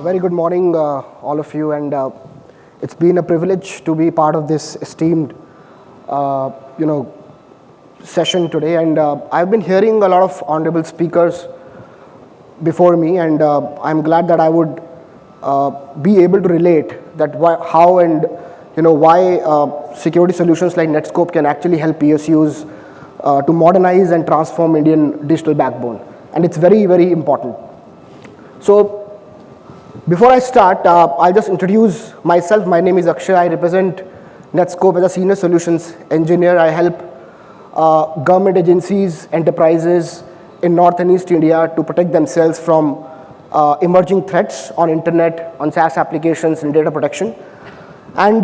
Very good morning, all of you, and it's been a privilege to be part of this esteemed, session today. And I've been hearing a lot of honorable speakers before me, and I'm glad that I would be able to relate that how and why security solutions like Netskope can actually help PSUs to modernize and transform Indian digital backbone, and it's very, very important. So before I start, I'll just introduce myself. My name is Akshay. I represent Netskope as a senior solutions engineer. I help government agencies, enterprises in North and East India to protect themselves from emerging threats on internet, on SaaS applications, and data protection. And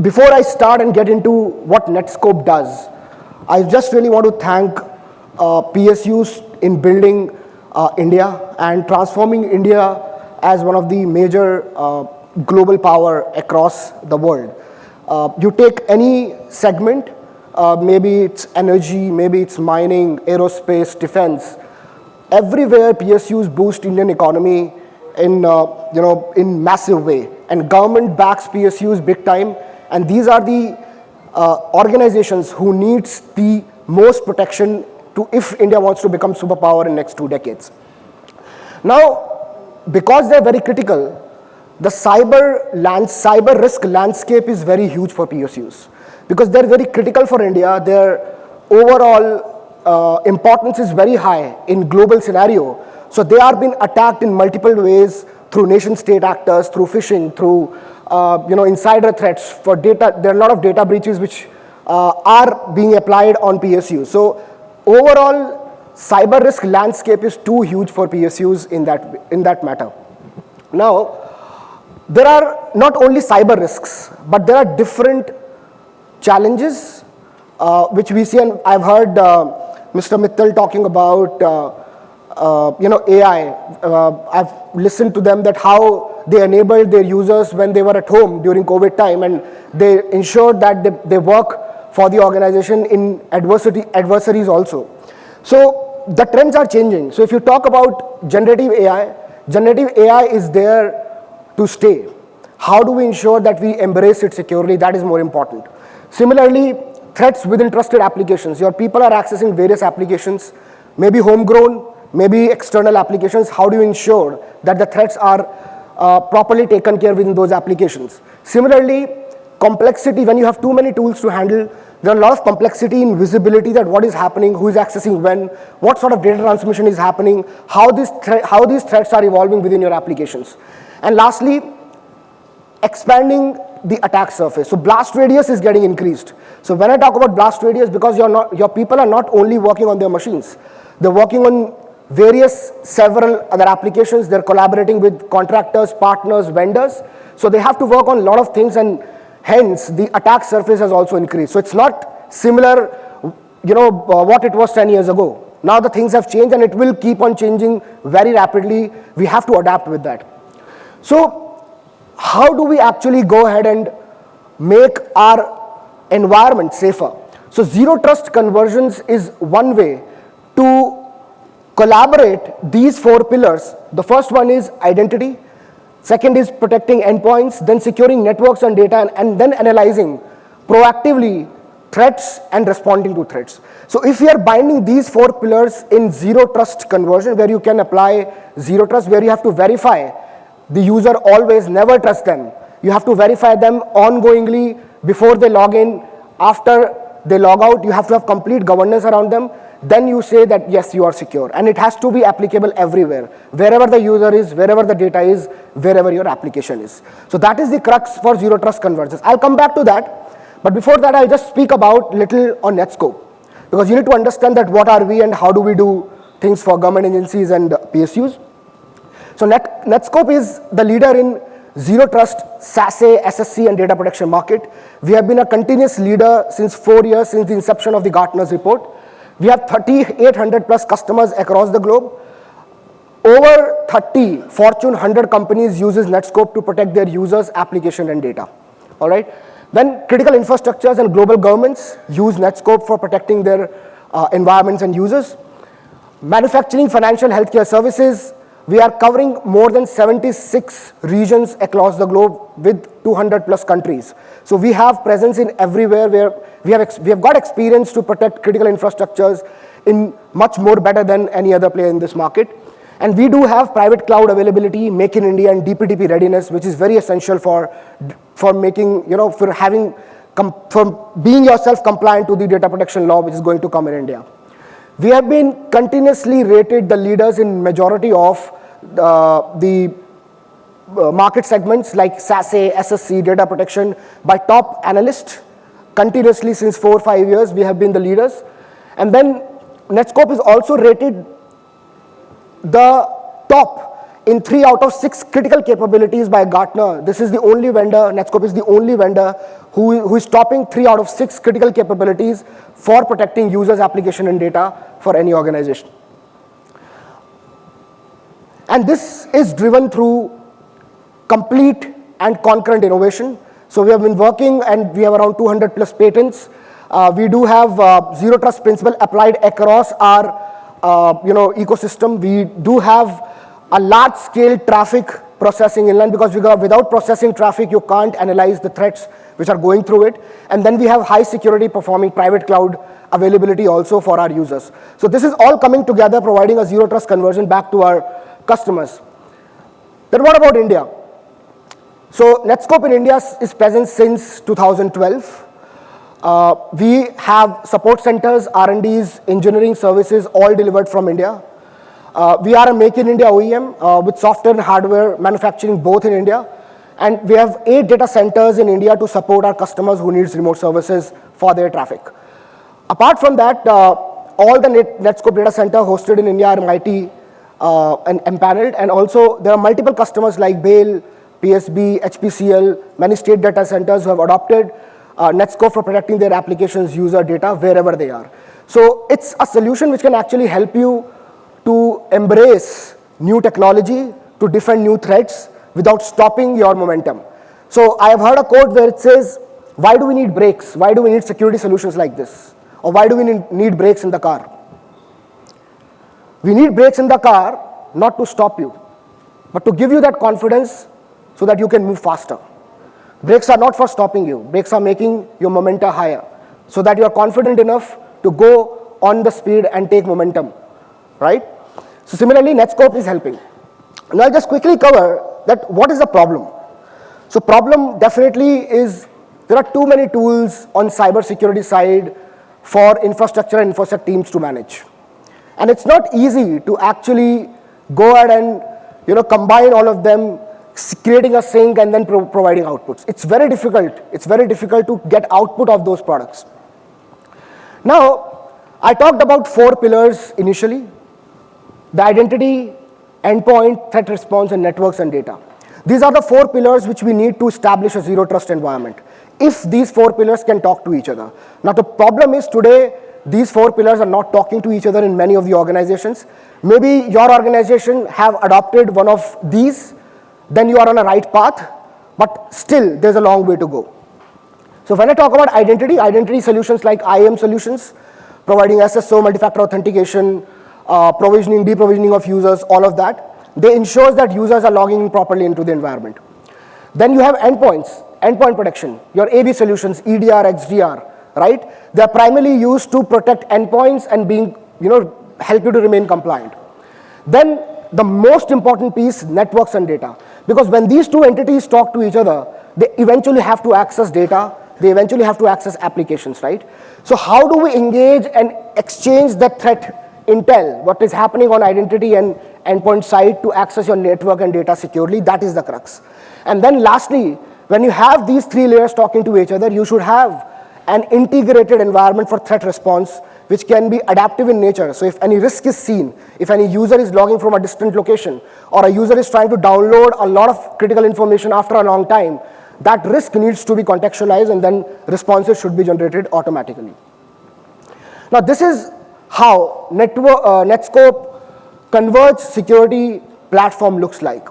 before I start and get into what Netskope does, I just really want to thank PSUs in building India and transforming India as one of the major global power across the world. You take any segment, maybe it's energy, maybe it's mining, aerospace, defense. Everywhere PSUs boost Indian economy in massive way, and government backs PSUs big time. And these are the organizations who needs the most protection if India wants to become superpower in next 2 decades. Now, because they're very critical, the cyber risk landscape is very huge for PSUs. Because they're very critical for India, their overall importance is very high in global scenario. So they are being attacked in multiple ways through nation-state actors, through phishing, through insider threats for data. There are a lot of data breaches which are being applied on PSUs. So overall, cyber risk landscape is too huge for PSUs in that matter. Now, there are not only cyber risks, but there are different challenges which we see, and I've heard Mr. Mittal talking about AI. I've listened to them that how they enabled their users when they were at home during COVID time, and they ensured that they work for the organization in adversaries also. So the trends are changing. So if you talk about generative AI is there to stay. How do we ensure that we embrace it securely? That is more important. Similarly, threats within trusted applications. Your people are accessing various applications, maybe homegrown, maybe external applications. How do you ensure that the threats are properly taken care of within those applications? Similarly, complexity, when you have too many tools to handle, there are a lot of complexity in visibility, that what is happening, who is accessing when, what sort of data transmission is happening, how these threats are evolving within your applications. And lastly, expanding the attack surface. So blast radius is getting increased. So when I talk about blast radius, because your people are not only working on their machines, they're working on several other applications. They're collaborating with contractors, partners, vendors. So they have to work on a lot of things, and hence the attack surface has also increased. So it's not similar, what it was 10 years ago. Now the things have changed, and it will keep on changing very rapidly. We have to adapt with that. So how do we actually go ahead and make our environment safer? So zero trust conversions is one way to collaborate these 4 pillars. The first one is identity. Second is protecting endpoints, then securing networks and data, and then analyzing proactively threats and responding to threats. So if we are binding these 4 pillars in zero trust conversion, where you can apply zero trust, where you have to verify the user always, never trust them. You have to verify them ongoingly before they log in, after they log out. You have to have complete governance around them. Then you say that yes, you are secure, and it has to be applicable everywhere, wherever the user is, wherever the data is, wherever your application is. So that is the crux for zero trust convergence. I'll come back to that, but before that, I'll just speak about little on Netskope, because you need to understand that what are we and how do we do things for government agencies and PSUs. So Netskope is the leader in zero trust, SASE, SSC, and data protection market. We have been a continuous leader since 4 years, since the inception of the Gartner's report. We have 3,800 plus customers across the globe. Over 30 Fortune 100 companies uses Netskope to protect their users, application, and data. All right. Then critical infrastructures and global governments use Netskope for protecting their environments and users. Manufacturing, financial, healthcare services, We are covering more than 76 regions across the globe with 200 plus countries. So we have presence in everywhere where we have got experience to protect critical infrastructures in much more better than any other player in this market. And we do have private cloud availability, Make in India, and DPTP readiness, which is very essential for making, for being yourself compliant to the data protection law, which is going to come in India. We have been continuously rated the leaders in majority of the market segments like SASE, SSC, data protection by top analysts. Continuously since 4 or 5 years, we have been the leaders. And then Netskope is also rated the top in 3 out of 6 critical capabilities by Gartner. This is the only vendor, Netskope is the only vendor who is topping 3 out of 6 critical capabilities for protecting users' application and data for any organization. And this is driven through complete and concurrent innovation. So we have been working and we have around 200 plus patents. We do have zero trust principle applied across our ecosystem. We do have a large scale traffic processing inline, because without processing traffic, you can't analyze the threats which are going through it. And then we have high security performing private cloud availability also for our users. So this is all coming together, providing a zero trust conversion back to our customers. Then what about India? So Netskope in India is present since 2012. We have support centers, R&Ds, engineering services, all delivered from India. We are a Make in India OEM with software and hardware manufacturing both in India. And we have 8 data centers in India to support our customers who needs remote services for their traffic. Apart from that, all the Netskope data center hosted in India are MIT and empaneled. And also there are multiple customers like BAIL, PSB, HPCL, many state data centers who have adopted Netskope for protecting their applications' user data wherever they are. So it's a solution which can actually help you to embrace new technology, to defend new threats without stopping your momentum. So I have heard a quote where it says, why do we need brakes? Why do we need security solutions like this? Or why do we need brakes in the car? We need brakes in the car not to stop you, but to give you that confidence so that you can move faster. Brakes are not for stopping you. Brakes are making your momentum higher so that you are confident enough to go on the speed and take momentum, right? So similarly, Netskope is helping. Now I'll just quickly cover that what is the problem. So problem definitely is there are too many tools on cybersecurity side for infrastructure and infosec teams to manage. And it's not easy to actually go ahead and combine all of them, creating a sync and then providing outputs. It's very difficult. It's very difficult to get output of those products. Now, I talked about 4 pillars initially: the identity, endpoint, threat response, and networks and data. These are the 4 pillars which we need to establish a zero trust environment. If these 4 pillars can talk to each other. Now, the problem is today, these 4 pillars are not talking to each other in many of the organizations. Maybe your organization have adopted one of these, then you are on a right path, but still there's a long way to go. So when I talk about identity solutions like IAM solutions, providing SSO, multi-factor authentication, provisioning, deprovisioning of users, all of that, they ensure that users are logging in properly into the environment. Then you have endpoints, endpoint protection, your AV solutions, EDR, XDR, right? They are primarily used to protect endpoints and help you to remain compliant. Then the most important piece, networks and data. Because when these 2 entities talk to each other, they eventually have to access data, they eventually have to access applications, right? So how do we engage and exchange that threat intel, what is happening on identity and endpoint side to access your network and data securely? That is the crux. And then lastly, when you have these 3 layers talking to each other, you should have an integrated environment for threat response, which can be adaptive in nature. So if any risk is seen, if any user is logging from a distant location, or a user is trying to download a lot of critical information after a long time, that risk needs to be contextualized and then responses should be generated automatically. Now this is how Netskope converged security platform looks like.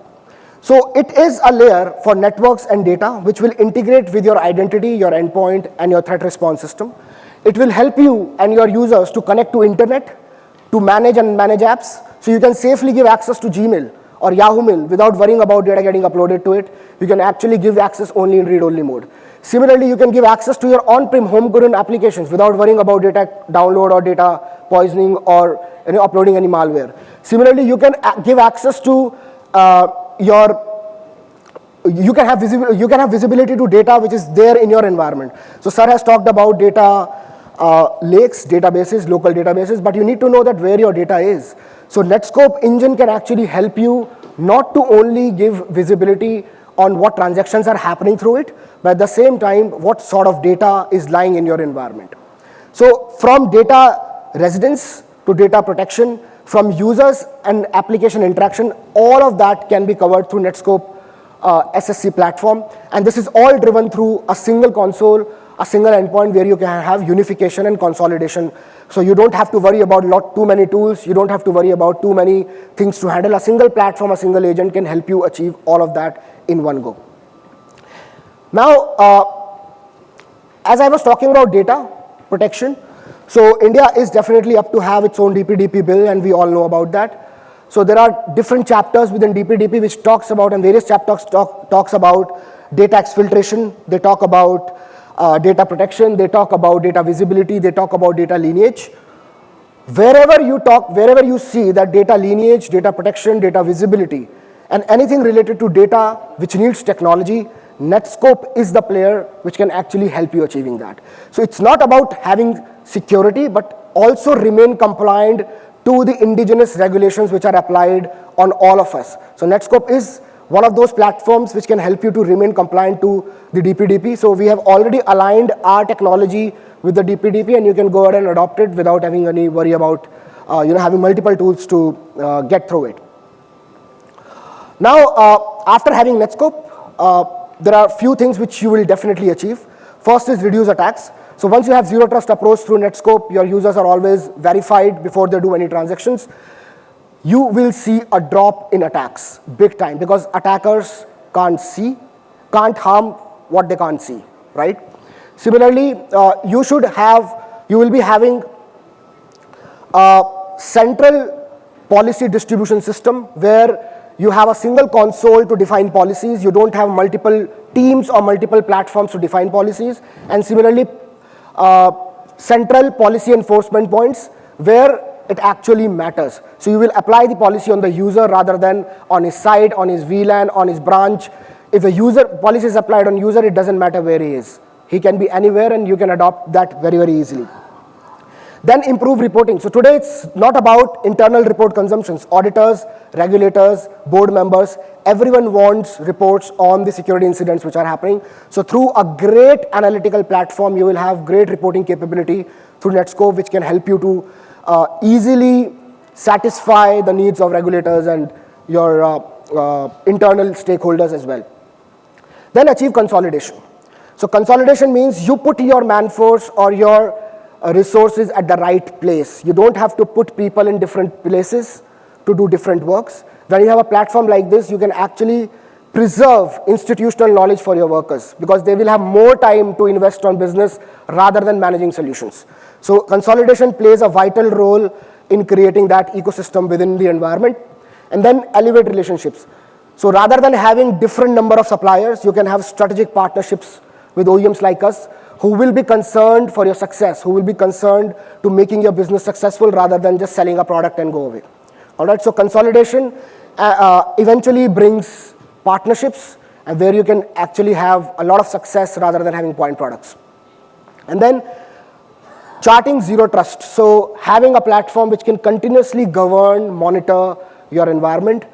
So it is a layer for networks and data which will integrate with your identity, your endpoint, and your threat response system. It will help you and your users to connect to internet, to manage apps. So you can safely give access to Gmail, or Yahoo Mail without worrying about data getting uploaded to it. You can actually give access only in read-only mode. Similarly, you can give access to your on-prem homegrown applications without worrying about data download or data poisoning or uploading any malware. Similarly, you can give access to you can have visibility to data which is there in your environment. So Sir has talked about data lakes, databases, local databases, but you need to know that where your data is. So Netskope engine can actually help you not to only give visibility on what transactions are happening through it, but at the same time, what sort of data is lying in your environment. So from data residence to data protection, from users and application interaction, all of that can be covered through Netskope SSC platform. And this is all driven through a single console, a single endpoint where you can have unification and consolidation. So you don't have to worry about too many tools. You don't have to worry about too many things to handle. A single platform, a single agent can help you achieve all of that in one go. Now, as I was talking about data protection, so India is definitely up to have its own DPDP bill, and we all know about that. So there are different chapters within DPDP which talks about, and various chapters talks about data exfiltration. They talk about data protection. They talk about data visibility. They talk about data lineage. Wherever you see that data lineage, data protection, data visibility, and anything related to data which needs technology, Netskope is the player which can actually help you achieving that. So it's not about having security, but also remain compliant to the indigenous regulations which are applied on all of us. So Netskope is one of those platforms which can help you to remain compliant to the DPDP. So we have already aligned our technology with the DPDP, and you can go ahead and adopt it without having any worry about having multiple tools to get through it. Now, after having Netskope, there are a few things which you will definitely achieve. First is reduce attacks. So once you have zero trust approach through Netskope, your users are always verified before they do any transactions. You will see a drop in attacks, big time, because attackers can't harm what they can't see, right? Similarly, you will be having a central policy distribution system where you have a single console to define policies. You don't have multiple teams or multiple platforms to define policies. And similarly, central policy enforcement points where it actually matters. So you will apply the policy on the user rather than on his site, on his VLAN, on his branch. If a policy is applied on user, it doesn't matter where he is. He can be anywhere, and you can adopt that very, very easily. Then improve reporting. So today it's not about internal report consumptions. Auditors, regulators, board members, everyone wants reports on the security incidents which are happening. So through a great analytical platform, you will have great reporting capability through Netskope, which can help you to easily satisfy the needs of regulators and your internal stakeholders as well. Then achieve consolidation. So consolidation means you put your man-force or your resources at the right place. You don't have to put people in different places to do different works. When you have a platform like this, you can actually preserve institutional knowledge for your workers because they will have more time to invest on business rather than managing solutions. So consolidation plays a vital role in creating that ecosystem within the environment. And then elevate relationships. So rather than having different number of suppliers, you can have strategic partnerships with OEMs like us who will be concerned for your success, who will be concerned to making your business successful rather than just selling a product and go away. All right, so consolidation eventually brings partnerships and where you can actually have a lot of success rather than having point products. And then charting zero trust. So having a platform which can continuously govern, monitor your environment,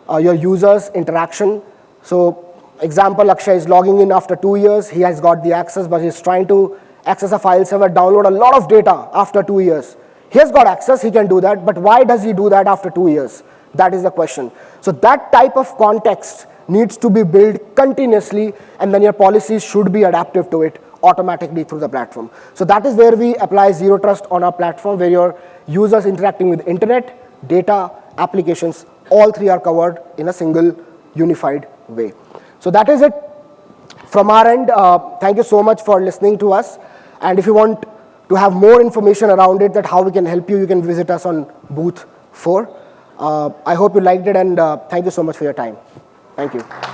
your users' interaction. So example, Akshay is logging in after 2 years. He has got the access, but he's trying to access a file server, download a lot of data after 2 years. He has got access, he can do that, but why does he do that after 2 years? That is the question. So that type of context needs to be built continuously, and then your policies should be adaptive to it automatically through the platform. So that is where we apply zero trust on our platform, where your users interacting with internet, data, applications, all three are covered in a single unified way. So that is it from our end. Thank you so much for listening to us. And if you want to have more information around it, that how we can help you, you can visit us on booth 4. I hope you liked it, and thank you so much for your time. Thank you.